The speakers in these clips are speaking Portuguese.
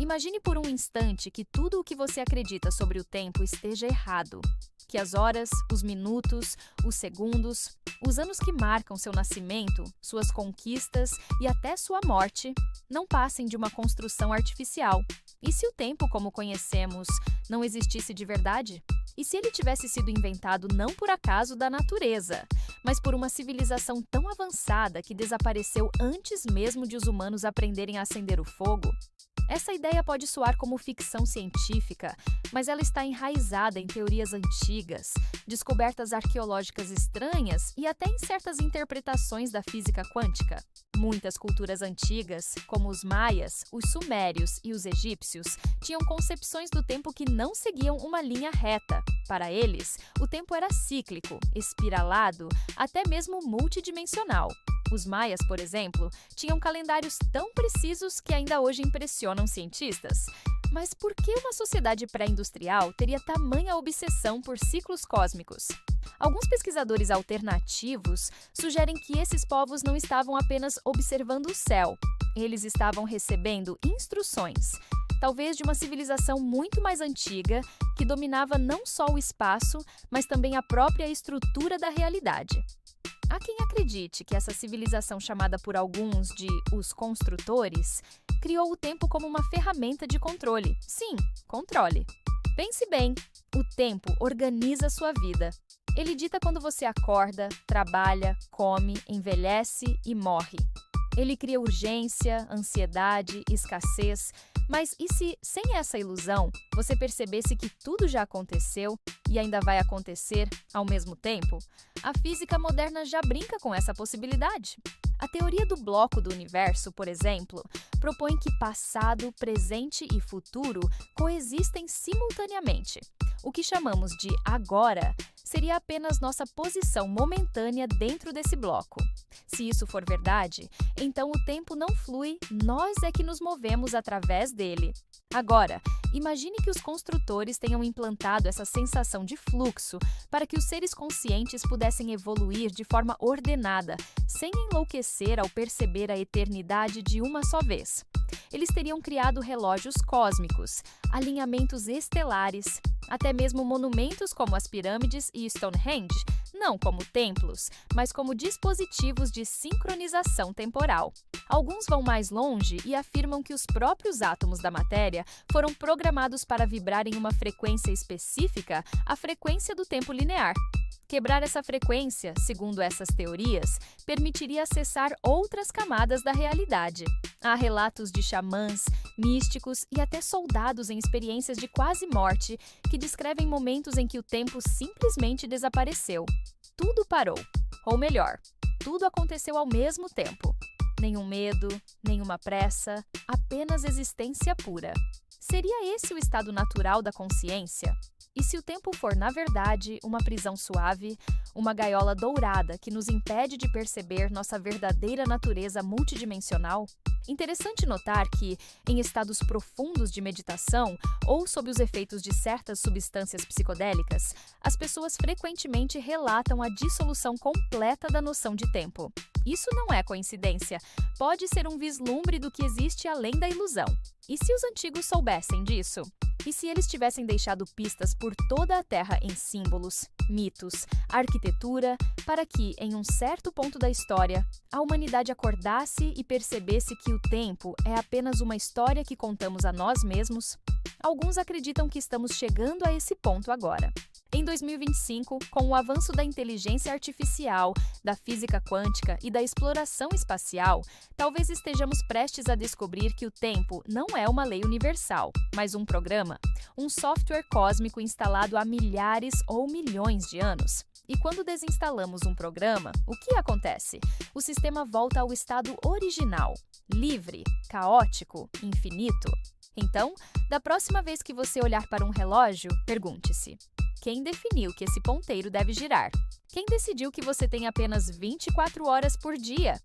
Imagine por um instante que tudo o que você acredita sobre o tempo esteja errado. Que as horas, os minutos, os segundos, os anos que marcam seu nascimento, suas conquistas e até sua morte não passem de uma construção artificial. E se o tempo como conhecemos não existisse de verdade? E se ele tivesse sido inventado não por acaso da natureza, mas por uma civilização tão avançada que desapareceu antes mesmo de os humanos aprenderem a acender o fogo? Essa ideia pode soar como ficção científica, mas ela está enraizada em teorias antigas, descobertas arqueológicas estranhas e até em certas interpretações da física quântica. Muitas culturas antigas, como os maias, os sumérios e os egípcios, tinham concepções do tempo que não seguiam uma linha reta. Para eles, o tempo era cíclico, espiralado, até mesmo multidimensional. Os maias, por exemplo, tinham calendários tão precisos que ainda hoje impressionam cientistas. Mas por que uma sociedade pré-industrial teria tamanha obsessão por ciclos cósmicos? Alguns pesquisadores alternativos sugerem que esses povos não estavam apenas observando o céu, eles estavam recebendo instruções, talvez de uma civilização muito mais antiga que dominava não só o espaço, mas também a própria estrutura da realidade. Há quem acredite que essa civilização chamada por alguns de os construtores criou o tempo como uma ferramenta de controle. Sim, controle. Pense bem, o tempo organiza sua vida. Ele dita quando você acorda, trabalha, come, envelhece e morre. Ele cria urgência, ansiedade, escassez. Mas e se, sem essa ilusão, você percebesse que tudo já aconteceu e ainda vai acontecer ao mesmo tempo? A física moderna já brinca com essa possibilidade. A teoria do bloco do universo, por exemplo, propõe que passado, presente e futuro coexistem simultaneamente. O que chamamos de agora seria apenas nossa posição momentânea dentro desse bloco. Se isso for verdade, então o tempo não flui, nós é que nos movemos através dele. Agora, imagine que os construtores tenham implantado essa sensação de fluxo para que os seres conscientes pudessem evoluir de forma ordenada, sem enlouquecer ao perceber a eternidade de uma só vez. Eles teriam criado relógios cósmicos, alinhamentos estelares, até mesmo monumentos como as pirâmides e Stonehenge, não como templos, mas como dispositivos de sincronização temporal. Alguns vão mais longe e afirmam que os próprios átomos da matéria foram programados para vibrar em uma frequência específica, a frequência do tempo linear. Quebrar essa frequência, segundo essas teorias, permitiria acessar outras camadas da realidade. Há relatos de xamãs, místicos e até soldados em experiências de quase morte que descrevem momentos em que o tempo simplesmente desapareceu. Tudo parou. Ou melhor, tudo aconteceu ao mesmo tempo. Nenhum medo, nenhuma pressa, apenas existência pura. Seria esse o estado natural da consciência? E se o tempo for, na verdade, uma prisão suave, uma gaiola dourada que nos impede de perceber nossa verdadeira natureza multidimensional? Interessante notar que, em estados profundos de meditação ou sob os efeitos de certas substâncias psicodélicas, as pessoas frequentemente relatam a dissolução completa da noção de tempo. Isso não é coincidência, pode ser um vislumbre do que existe além da ilusão. E se os antigos soubessem disso? E se eles tivessem deixado pistas por toda a Terra em símbolos, mitos, arquitetura, para que, em um certo ponto da história, a humanidade acordasse e percebesse que o tempo é apenas uma história que contamos a nós mesmos? Alguns acreditam que estamos chegando a esse ponto agora. Em 2025, com o avanço da inteligência artificial, da física quântica e da exploração espacial, talvez estejamos prestes a descobrir que o tempo não é uma lei universal, mas um programa, um software cósmico instalado há milhares ou milhões de anos. E quando desinstalamos um programa, o que acontece? O sistema volta ao estado original, livre, caótico, infinito. Então, da próxima vez que você olhar para um relógio, pergunte-se: quem definiu que esse ponteiro deve girar? Quem decidiu que você tem apenas 24 horas por dia?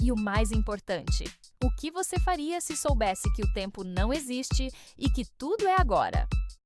E o mais importante, o que você faria se soubesse que o tempo não existe e que tudo é agora?